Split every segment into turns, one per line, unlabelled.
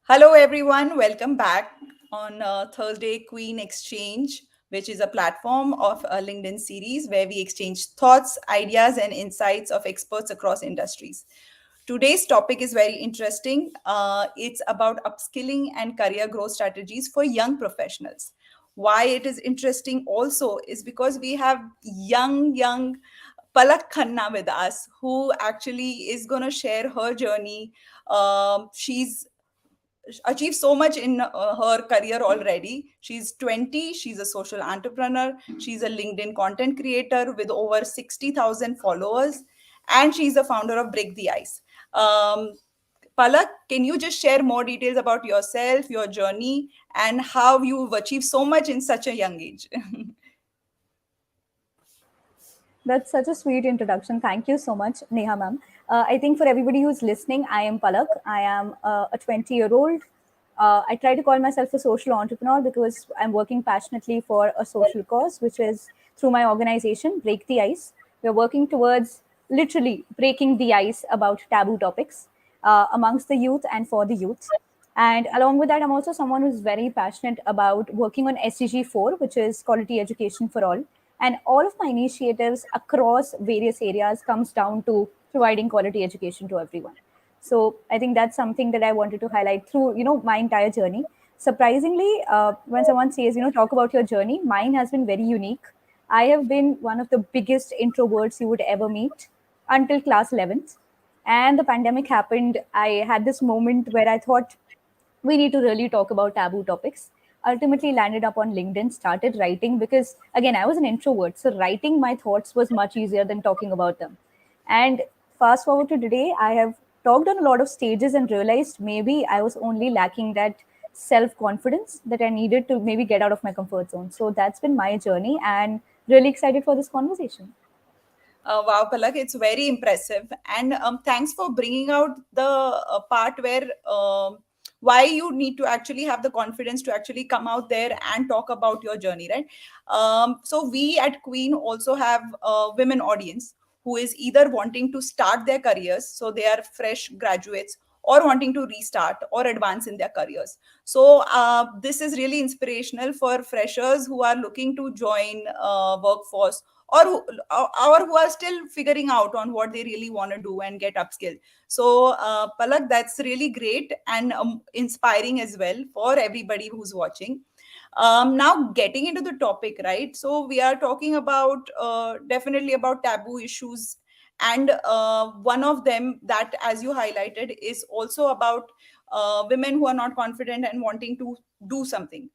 Hello, everyone. Welcome back on Thursday Queen Exchange, which is a platform of a LinkedIn series where we exchange thoughts, ideas, and insights of experts across industries. Today's topic is very interesting. It's about upskilling and career growth strategies for young professionals. Why it is interesting also is because we have young Palakh Khanna with us, who actually is going to share her journey. She's achieved so much in her career already. She's 20, she's a social entrepreneur, she's a LinkedIn content creator with over 60,000 followers, and she's the founder of Break.The.Ice. Palak, can you just share more details about yourself, your journey, and how you've achieved so much in such a young age?
That's such a sweet introduction. Thank you so much, Neha ma'am. I think for everybody who's listening, I am Palak. I am a 20-year-old. I try to call myself a social entrepreneur because I'm working passionately for a social cause, which is through my organization, Break the Ice. We're working towards literally breaking the ice about taboo topics amongst the youth and for the youth. And along with that, I'm also someone who's very passionate about working on SDG 4, which is quality education for all. And all of my initiatives across various areas comes down to providing quality education to everyone. So I think that's something that I wanted to highlight through, my entire journey. Surprisingly, when someone says, talk about your journey, mine has been very unique. I have been one of the biggest introverts you would ever meet until class 11th. And the pandemic happened. I had this moment where I thought we need to really talk about taboo topics. Ultimately landed up on LinkedIn, started writing because again, I was an introvert. So writing my thoughts was much easier than talking about them. And fast forward to today, I have talked on a lot of stages and realized maybe I was only lacking that self confidence that I needed to maybe get out of my comfort zone. So that's been my journey and really excited for this conversation.
Wow, Palak, it's very impressive. And thanks for bringing out the part where why you need to actually have the confidence to actually come out there and talk about your journey, right? So, we at Queen also have a women audience who is either wanting to start their careers, so they are fresh graduates, or wanting to restart or advance in their careers. So, this is really inspirational for freshers who are looking to join workforce, or who are still figuring out on what they really want to do and get upskilled. So Palak, that's really great and inspiring as well for everybody who's watching. Now getting into the topic, right? So we are talking about definitely about taboo issues, and one of them that, as you highlighted, is also about women who are not confident and wanting to do something.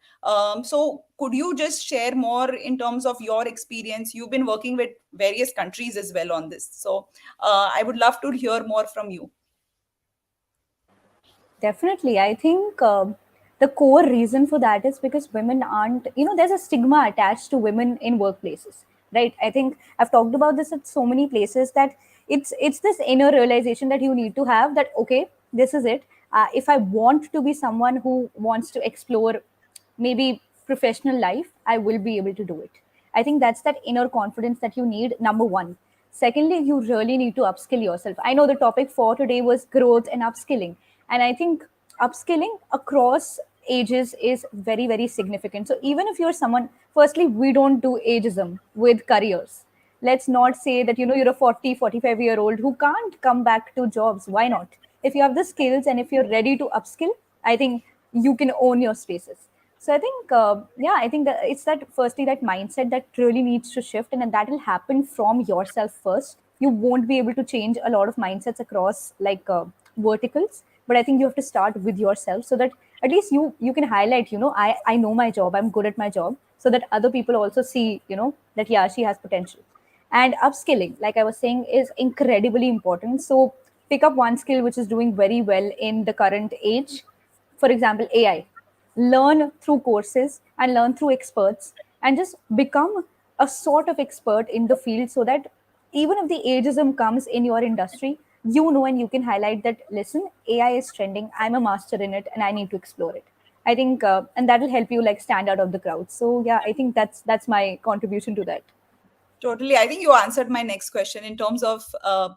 So could you just share more in terms of your experience? You've been working with various countries as well on this, so I would love to hear more from you.
Definitely. I think the core reason for that is because women aren't, there's a stigma attached to women in workplaces, right? I think I've talked about this at so many places that it's this inner realization that you need to have that, okay, this is it. If I want to be someone who wants to explore maybe professional life, I will be able to do it. I think that's that inner confidence that you need, number one. Secondly, you really need to upskill yourself. I know the topic for today was growth and upskilling. And I think upskilling across ages is very, very significant. So even if you're someone, firstly, we don't do ageism with careers. Let's not say that, you're a 40, 45-year-old who can't come back to jobs. Why not? If you have the skills and if you're ready to upskill, I think you can own your spaces. So I think, I think that it's that firstly that mindset that really needs to shift, and then that will happen from yourself first. You won't be able to change a lot of mindsets across like verticals, but I think you have to start with yourself so that at least you can highlight, I know my job, I'm good at my job, so that other people also see, that yeah, she has potential. And upskilling, like I was saying, is incredibly important. So pick up one skill which is doing very well in the current age. For example, AI. Learn through courses and learn through experts and just become a sort of expert in the field so that even if the ageism comes in your industry, and you can highlight that, listen, AI is trending, I'm a master in it and I need to explore it. I think, and that will help you like stand out of the crowd. So yeah, I think that's my contribution to that.
Totally. I think you answered my next question in terms of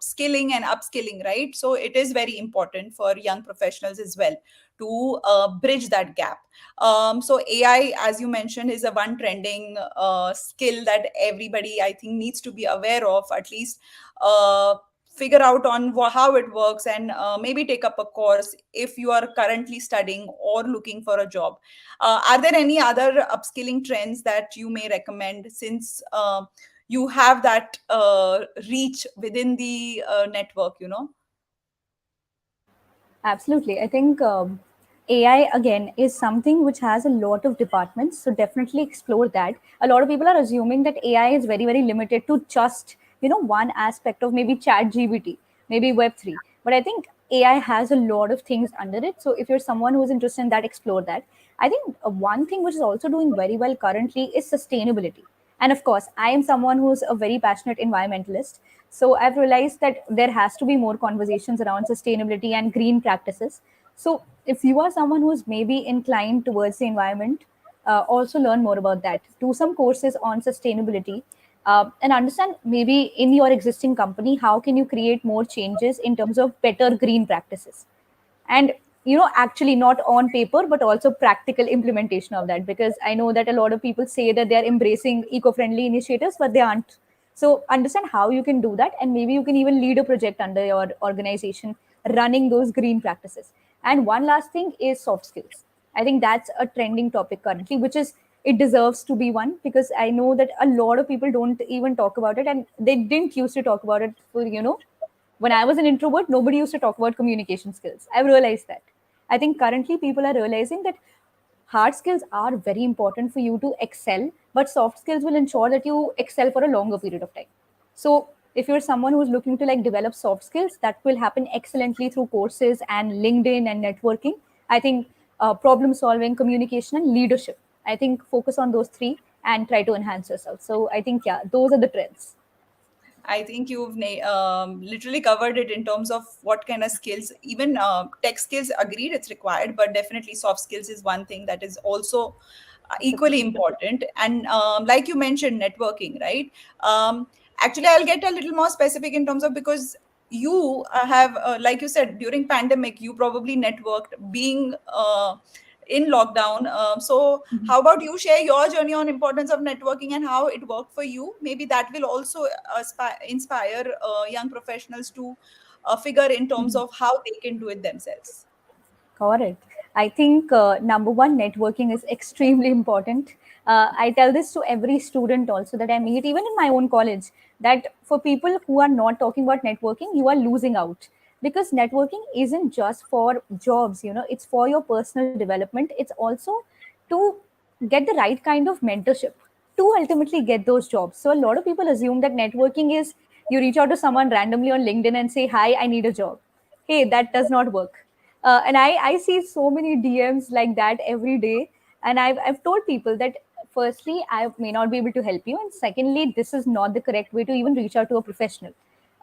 skilling and upskilling, right? So it is very important for young professionals as well to bridge that gap. So AI, as you mentioned, is a one trending skill that everybody, I think, needs to be aware of, at least uh, figure out on how it works, and maybe take up a course if you are currently studying or looking for a job. Are there any other upskilling trends that you may recommend, since you have that reach within the network, you know?
Absolutely. I think AI again is something which has a lot of departments. So definitely explore that. A lot of people are assuming that AI is very, very limited to just, one aspect of maybe chat GBT, maybe Web3. But I think AI has a lot of things under it. So if you're someone who's interested in that, explore that. I think one thing which is also doing very well currently is sustainability. And of course, I am someone who's a very passionate environmentalist. So I've realized that there has to be more conversations around sustainability and green practices. So if you are someone who's maybe inclined towards the environment, also learn more about that. Do some courses on sustainability, and understand maybe in your existing company how can you create more changes in terms of better green practices, and actually not on paper but also practical implementation of that, because I know that a lot of people say that they are embracing eco-friendly initiatives but they aren't. So understand how you can do that, and maybe you can even lead a project under your organization running those green practices. And one last thing is soft skills. I think that's a trending topic currently, which is, it deserves to be one, because I know that a lot of people don't even talk about it, and they didn't used to talk about it for, when I was an introvert, nobody used to talk about communication skills. I've realized that. I think currently people are realizing that hard skills are very important for you to excel, but soft skills will ensure that you excel for a longer period of time. So if you're someone who's looking to like develop soft skills, that will happen excellently through courses and LinkedIn and networking. I think problem solving, communication, and leadership. I think focus on those three and try to enhance yourself. So I think, yeah, those are the trends.
I think you've literally covered it in terms of what kind of skills, even tech skills, agreed it's required, but definitely soft skills is one thing that is also equally
Absolutely.
important. And like you mentioned, networking, right? Um, Actually, I'll get a little more specific in terms of, because you have, like you said, during pandemic, you probably networked being in lockdown. So
Mhm.
how about you share your journey on importance of networking and how it worked for you? Maybe that will also inspire young professionals to figure in terms
Mhm.
of how they can do it themselves.
Correct. I think number one, networking is extremely important. I tell this to every student also that I meet, even in my own college, that for people who are not talking about networking, you are losing out, because networking isn't just for jobs. It's for your personal development. It's also to get the right kind of mentorship to ultimately get those jobs. So a lot of people assume that networking is you reach out to someone randomly on LinkedIn and say, "Hi, I need a job." Hey, that does not work. And I see so many DMs like that every day. And I've told people that firstly, I may not be able to help you. And secondly, this is not the correct way to even reach out to a professional.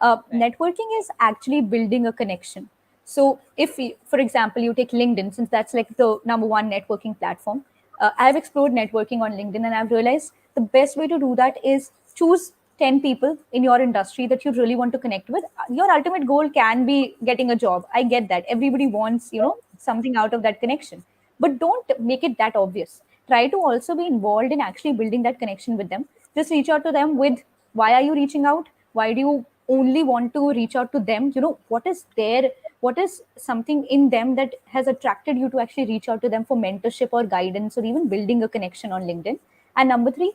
Right.
Networking is actually building a connection. So if, for example, you take LinkedIn, since that's like the number one networking platform, I've explored networking on LinkedIn and I've realized the best way to do that is choose 10 people in your industry that you really want to connect with. Your ultimate goal can be getting a job. I get that. Everybody wants, something out of that connection. But don't make it that obvious. Try to also be involved in actually building that connection with them. Just reach out to them with, why are you reaching out? Why do you only want to reach out to them? What is something in them that has attracted you to actually reach out to them for mentorship or guidance or even building a connection on LinkedIn? And number three,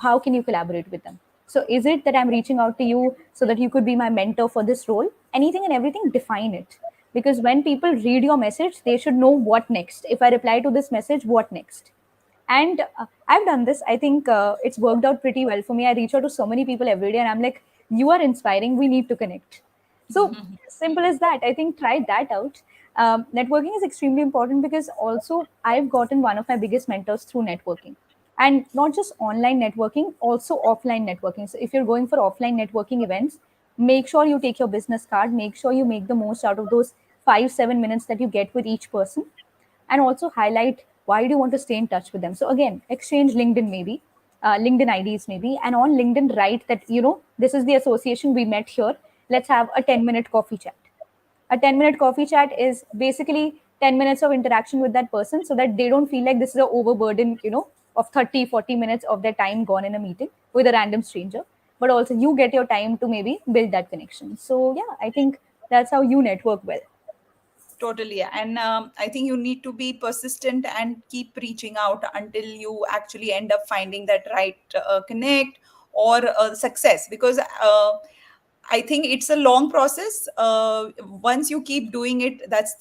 how can you collaborate with them? So is it that I'm reaching out to you so that you could be my mentor for this role? Anything and everything, define it. Because when people read your message, they should know what next. If I reply to this message, what next? And I've done this. I think it's worked out pretty well for me. I reach out to so many people every day and I'm like, you are inspiring. We need to connect. So simple as that. I think try that out. Networking is extremely important because also I've gotten one of my biggest mentors through networking, and not just online networking, also offline networking. So if you're going for offline networking events, make sure you take your business card, make sure you make the most out of those 5 7 minutes that you get with each person, and also highlight why do you want to stay in touch with them. So again, exchange LinkedIn maybe. LinkedIn IDs maybe, and on LinkedIn write that, this is the association, we met here. Let's have a 10-minute coffee chat. A 10-minute coffee chat is basically 10 minutes of interaction with that person, so that they don't feel like this is a overburden, of 30, 40 minutes of their time gone in a meeting with a random stranger. But also you get your time to maybe build that connection. So yeah, I think that's how you network well.
Totally. And I think you need to be persistent and keep reaching out until you actually end up finding that right connect or success. Because I think it's a long process. Once you keep doing it, that's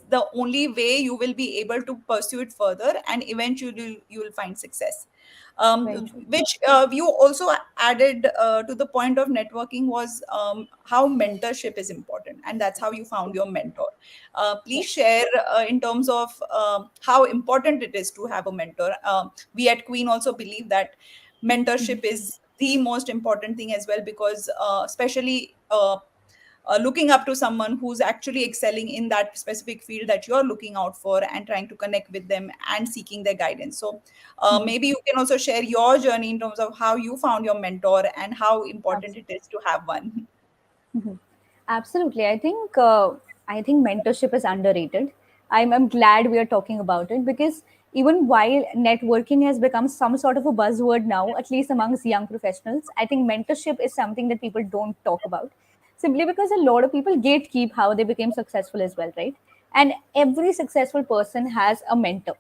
the only way you will be able to pursue it further, and eventually you will find success.
Very true.
Which you also added to the point of networking was how mentorship is important, and that's how you found your mentor. Please
Yes.
share in terms of how important it is to have a mentor. We at Qween also believe that mentorship is the most important thing as well, because especially looking up to someone who's actually excelling in that specific field that you're looking out for, and trying to connect with them and seeking their guidance. So maybe you can also share your journey in terms of how you found your mentor and how important it
Absolutely.
is to have one.
Mhm. Absolutely. I think mentorship is underrated. I'm glad we are talking about it, because even while networking has become some sort of a buzzword now, at least amongst young professionals, I think mentorship is something that people don't talk about, simply because a lot of people gatekeep how they became successful as well, right? And every successful person has a mentor.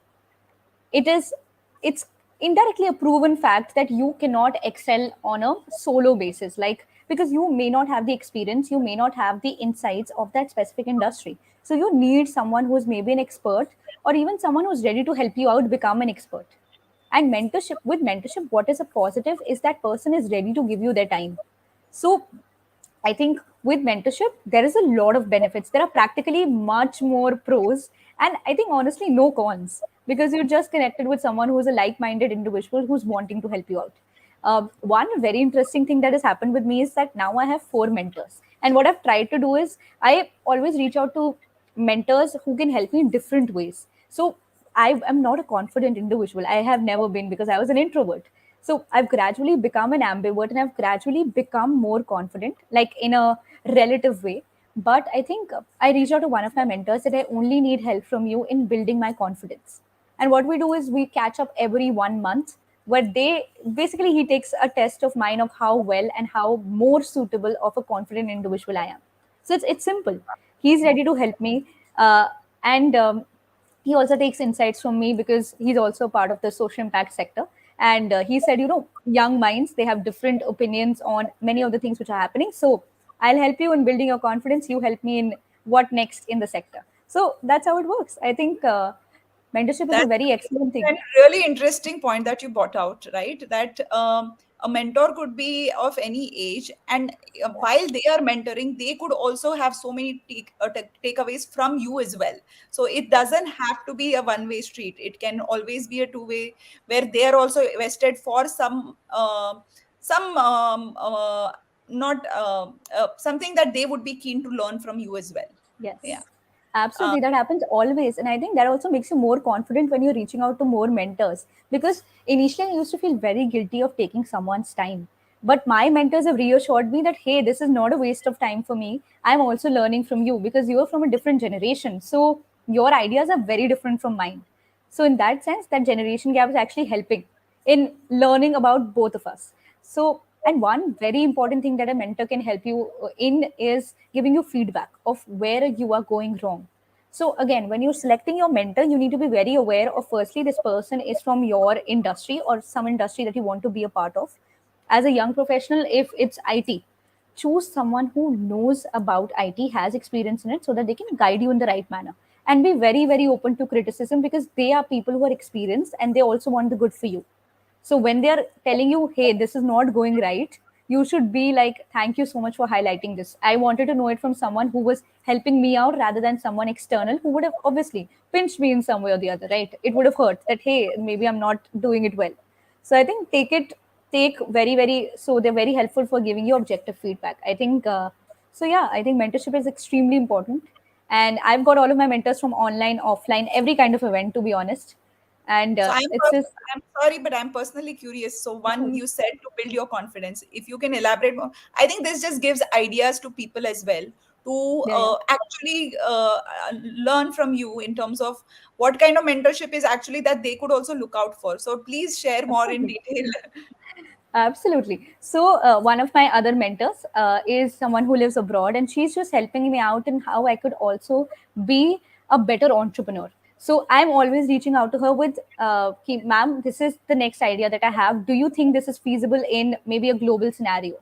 It's indirectly a proven fact that you cannot excel on a solo basis, like, because you may not have the experience, you may not have the insights of that specific industry, so you need someone who's maybe an expert, or even someone who's ready to help you out become an expert. And mentorship, what is a positive is that person is ready to give you their time. So I think with mentorship, there is a lot of benefits. There are practically much more pros, and I think honestly, no cons, because you're just connected with someone who's a like minded individual who's wanting to help you out. One very interesting thing that has happened with me is that now I have four mentors. And what I've tried to do is I always reach out to mentors who can help me in different ways. So I am not a confident individual. I have never been, because I was an introvert. So I've gradually become an ambivert, and I've gradually become more confident, like in a relative way. But I think I reached out to one of my mentors that I only need help from you in building my confidence. And what we do is we catch up every 1 month, where they basically he takes a test of mine of how well and how more suitable of a confident individual I am. So it's simple. He's ready to help me, and he also takes insights from me, because he's also part of the social impact sector. And he said, young minds, they have different opinions on many of the things which are happening. So I'll help you in building your confidence. You help me in what next in the sector. So that's how it works. I think mentorship is a
That's
very excellent thing.
a really interesting point that you brought out, right? That a mentor could be of any age, and while they are mentoring, they could also have so many takeaways from you as well. So it
Yes.
doesn't have to be a one-way street. It can always be a two-way, where they are also vested for some not something that they would be keen to learn from you as well. Yeah.
Yes,
Uh,
absolutely. That happens always. And I think that also makes you more confident when you're reaching out to more mentors. Because initially I used to feel very guilty of taking someone's time. But my mentors have reassured me that, hey, this is not a waste of time for me. I'm also learning from you, because you're from a different generation. So your ideas are very different from mine. So in that sense, that generation gap is actually helping in learning about both of us. So, and one very important thing that a mentor can help you in is giving you feedback of where you are going wrong. So again, when you're selecting your mentor, you need to be very aware of, firstly, this person is from your industry or some industry that you want to be a part of. As a young professional, if it's IT, choose someone who knows about IT, has experience in it, so that they can guide you in the right manner. And be very, very open to criticism, because they are people who are experienced and they also want the good for you. So when they are telling you, hey, this is not going right, you should be like, thank you so much for highlighting this. I wanted to know it from someone who was helping me out, rather than someone external who would have obviously pinched me in some way or the other, right? It would have hurt that, hey, maybe I'm not doing it well. So I think take very, very, so they're very helpful for giving you objective feedback. I think, so yeah, I think mentorship is extremely important. And I've got all of my mentors from online, offline, every kind of event, to be honest. And
So
it's just
I'm sorry, but I'm personally curious. So one, you said to build your confidence. If you can elaborate more, I think this just gives ideas to people as well to
yeah, yeah.
actually learn from you in terms of what kind of mentorship is actually that they could also look out for. So please share more in
Absolutely.
detail.
Absolutely. So, one of my other mentors is someone who lives abroad, and she's just helping me out in how I could also be a better entrepreneur. So, I'm always reaching out to her with, ma'am, this is the next idea that I have. Do you think this is feasible in maybe a global scenario?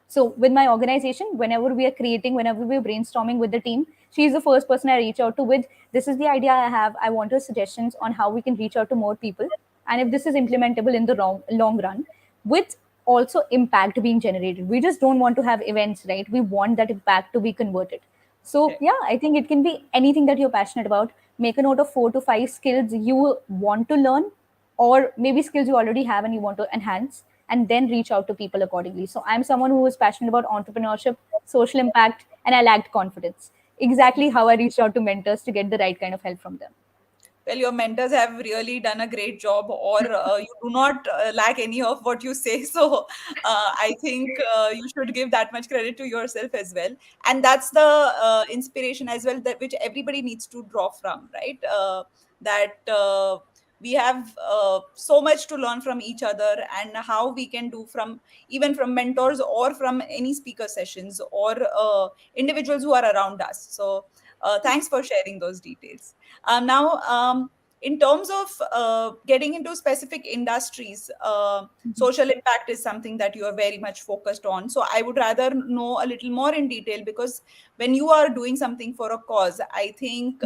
So with my organization, whenever we are creating, whenever we're brainstorming with the team, she's the first person I reach out to with, this is the idea I have. I want your suggestions on how we can reach out to more people. And if this is implementable in the long run, with also impact being generated. We just don't want to have events, right? We want that impact to be converted. So
Correct.
yeah, I think it can be anything that you're passionate about. Make a note of 4 to 5 skills you want to learn, or maybe skills you already have and you want to enhance, and then reach out to people accordingly. So I'm someone who is passionate about entrepreneurship, social impact, and I lacked confidence. Exactly how I reached out to mentors to get the right kind of help from them.
Well, your mentors have really done a great job, or you do not lack any of what you say. So, I think you should give that much credit to yourself as well. And that's the inspiration as well, that which everybody needs to draw from, right? That we have so much to learn from each other, and how we can do from even from mentors or from any speaker sessions or individuals who are around us. So, thanks for sharing those details. Now, in terms of getting into specific industries, social impact is something that you are very much focused on. So I would rather know a little more in detail, because when you are doing something for a cause, I think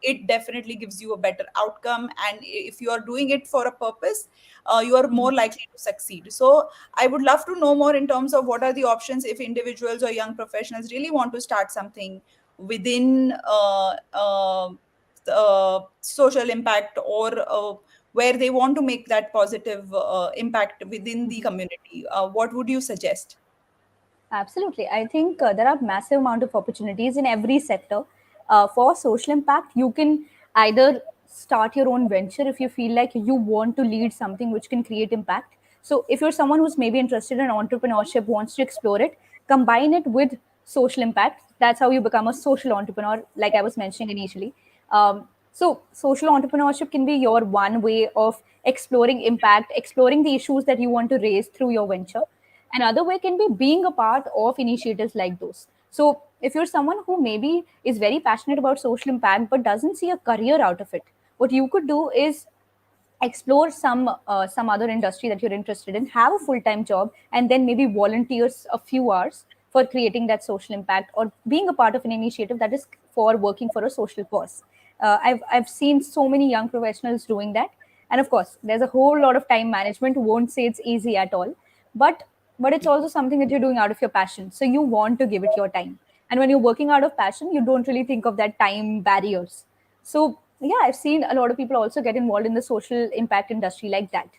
it definitely gives you a better outcome. And if you are doing it for a purpose, you are more likely to succeed. So I would love to know more in terms of what are the options if individuals or young professionals really want to start something within social impact, or where they want to make that positive impact within the community. What would you suggest?
Absolutely. I think there are massive amount of opportunities in every sector. For social impact, you can either start your own venture if you feel like you want to lead something which can create impact. So if you're someone who's maybe interested in entrepreneurship, wants to explore it, combine it with social impact. That's how you become a social entrepreneur, like I was mentioning initially. So social entrepreneurship can be your one way of exploring impact, exploring the issues that you want to raise through your venture. Another way can be being a part of initiatives like those. So, if you're someone who maybe is very passionate about social impact but doesn't see a career out of it, what you could do is explore some other industry that you're interested in, have a full-time job, and then maybe volunteers a few hours for creating that social impact or being a part of an initiative that is for working for a social cause. I've seen so many young professionals doing that, and of course there's a whole lot of time management. Won't say it's easy at all, but it's also something that you're doing out of your passion, so you want to give it your time. And when you're working out of passion, you don't really think of that time barriers. So yeah, I've seen a lot of people also get involved in the social impact industry like that.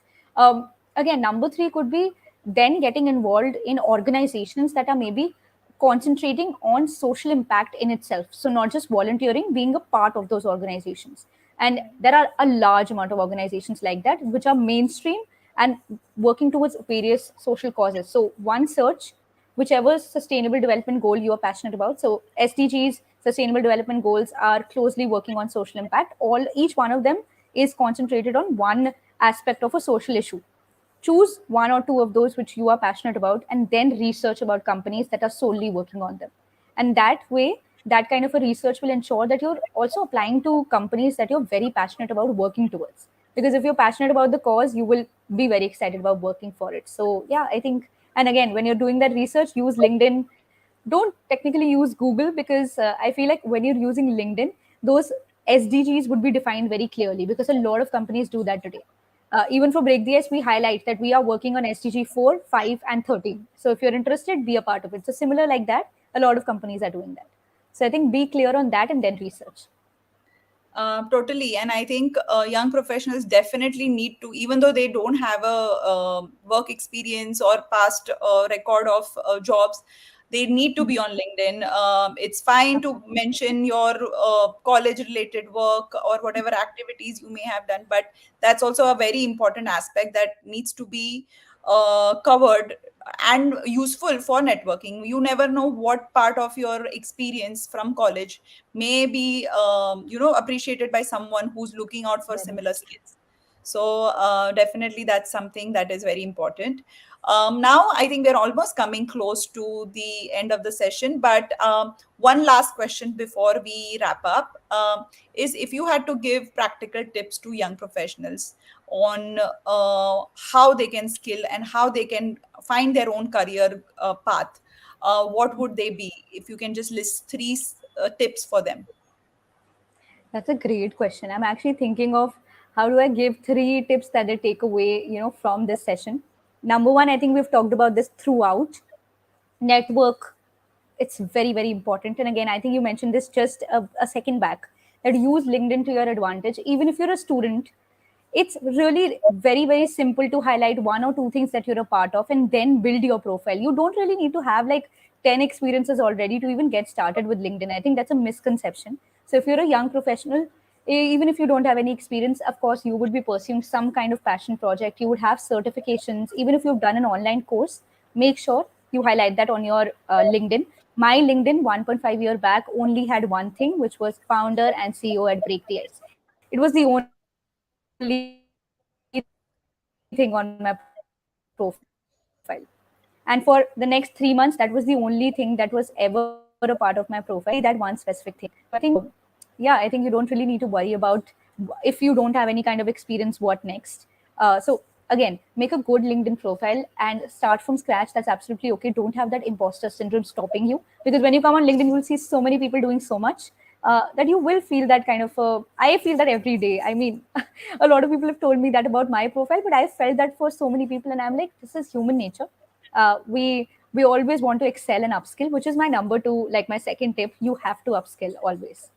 Again, number three could be then getting involved in organizations that are maybe concentrating on social impact in itself. So not just volunteering, being a part of those organizations. And there are a large amount of organizations like that which are mainstream and working towards various social causes. So one search whichever sustainable development goal you are passionate about. So SDGs, sustainable development goals, are closely working on social impact. All each one of them is concentrated on one aspect of a social issue. Choose one or two of those which you are passionate about, and then research about companies that are solely working on them. And that way, that kind of a research will ensure that you're also applying to companies that you're very passionate about working towards. Because if you're passionate about the cause, you will be very excited about working for it. So yeah, I think, and again, when you're doing that research, use LinkedIn. Don't technically use Google, because I feel like when you're using LinkedIn, those SDGs would be defined very clearly, because a lot of companies do that today. Even for Break.The.Ice, we highlight that we are working on SDG 4, 5, and 13. So if you're interested, be a part of it. So similar like that, a lot of companies are doing that. So I think be clear on that and then research.
Totally. And I think young professionals definitely need to, even though they don't have a work experience or past record of jobs, They need to be on LinkedIn. It's fine to mention your college related work or whatever activities you may have done, but that's also a very important aspect that needs to be covered and useful for networking. You never know what part of your experience from college may be appreciated by someone who's looking out for
Very
similar skills. So definitely that's something that is very important. Now I think we're almost coming close to the end of the session, but one last question before we wrap up is, if you had to give practical tips to young professionals on how they can skill and how they can find their own career path, what would they be? If you can just list three tips for them.
That's a great question. I'm actually thinking of how do I give three tips that they take away, from this session. Number one, I think we've talked about this throughout. Network, it's very, very important. And again, I think you mentioned this just a second back, that use LinkedIn to your advantage. Even if you're a student, it's really very, very simple to highlight one or two things that you're a part of and then build your profile. You don't really need to have like 10 experiences already to even get started with LinkedIn. I think that's a misconception. So if you're a young professional, even if you don't have any experience, of course you would be pursuing some kind of passion project, you would have certifications. Even if you've done an online course, make sure you highlight that on your LinkedIn. My LinkedIn 1.5 year back only had one thing, which was founder and CEO at Break.The.Ice. It was the only thing on my profile. And for the next 3 months, that was the only thing that was ever a part of my profile. And for the next 3 months, that was the only thing that was ever a part of my profile. And only that one specific thing. So I think, yeah, I think you don't really need to worry about, if you don't have any kind of experience, what next. So again, make a good LinkedIn profile and start from scratch. That's absolutely okay. Don't have that imposter syndrome stopping you, because when you come on LinkedIn, you will see so many people doing so much that you will feel that kind of. I feel that every day. I mean, a lot of people have told me that about my profile, but I felt that for so many people, and I'm like, this is human nature. We always want to excel and upskill, which is my number two, like my second tip. You have to upskill always.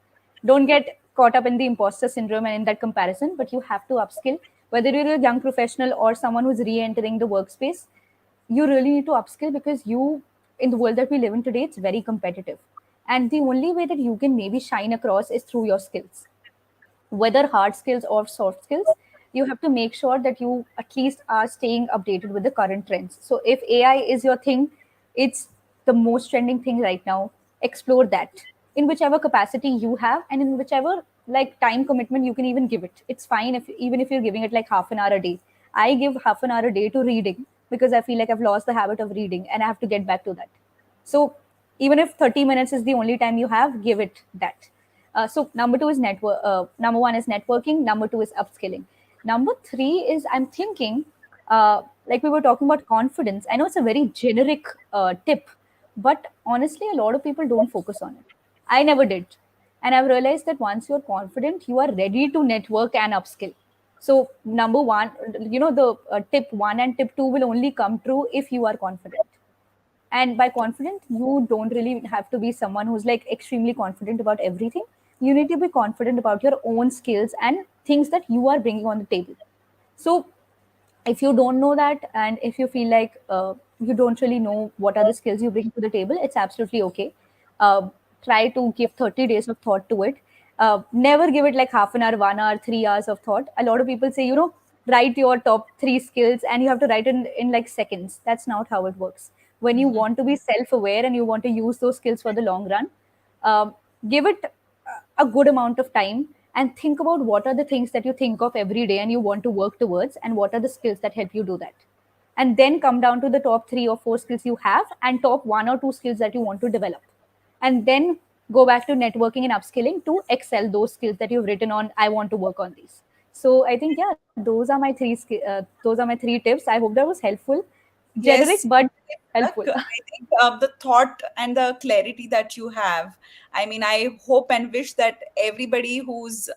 Don't get caught up in the imposter syndrome and in that comparison, but you have to upskill. Whether you're a young professional or someone who's re-entering the workspace, you really need to upskill, because you, in the world that we live in today, it's very competitive. And the only way that you can maybe shine across is through your skills, whether hard skills or soft skills. You have to make sure that you at least are staying updated with the current trends. So if AI is your thing, it's the most trending thing right now. Explore that in whichever capacity you have, and in whichever like time commitment you can even give it. It's fine if, even if you're giving it like half an hour a day. I give half an hour a day to reading, because I feel like I've lost the habit of reading and I have to get back to that. So even if 30 minutes is the only time you have, give it that. So number two is network. Number one is networking. Number two is upskilling. Number three is, I'm thinking, like we were talking about confidence. I know it's a very generic tip, but honestly, a lot of people don't focus on it. I never did. And I've realized that once you're confident, you are ready to network and upskill. So number one, the tip one and tip two will only come true if you are confident. And by confident, you don't really have to be someone who's like extremely confident about everything. You need to be confident about your own skills and things that you are bringing on the table. So if you don't know that, and if you feel like you don't really know what are the skills you bring to the table, it's absolutely okay. uh, Try to give 30 days of thought to it. Never give it like half an hour, 1 hour, 3 hours of thought. A lot of people say, write your top three skills and you have to write it in like seconds. That's not how it works. When you want to be self-aware and you want to use those skills for the long run, um, give it a good amount of time and think about what are the things that you think of every day and you want to work towards, and what are the skills that help you do that. And then come down to the top three or four skills you have and top one or two skills that you want to develop. And then go back to networking and upskilling to excel those skills that you've written on. I want to work on these. So I think, yeah, those are my three tips. I hope that was helpful. Generic,
Yes,
but
Palak,
helpful.
I think the thought and the clarity that you have, I mean, I hope and wish that everybody who's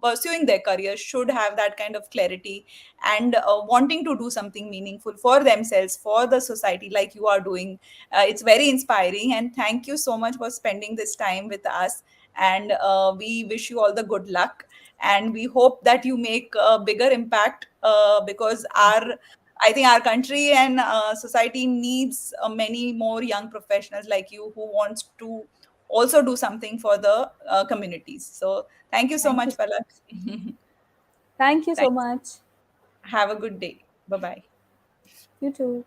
pursuing their career should have that kind of clarity and wanting to do something meaningful for themselves, for the society, like you are doing. It's very inspiring, and thank you so much for spending this time with us. And we wish you all the good luck. And we hope that you make a bigger impact because
Thank
our
you.
I think our country and society needs many more young professionals like you who wants to also do something for the communities. So thank you so
Thank you
much,
so
Palak.
much. Thank you so
Thanks.
much.
Have a good day. Bye bye.
You too.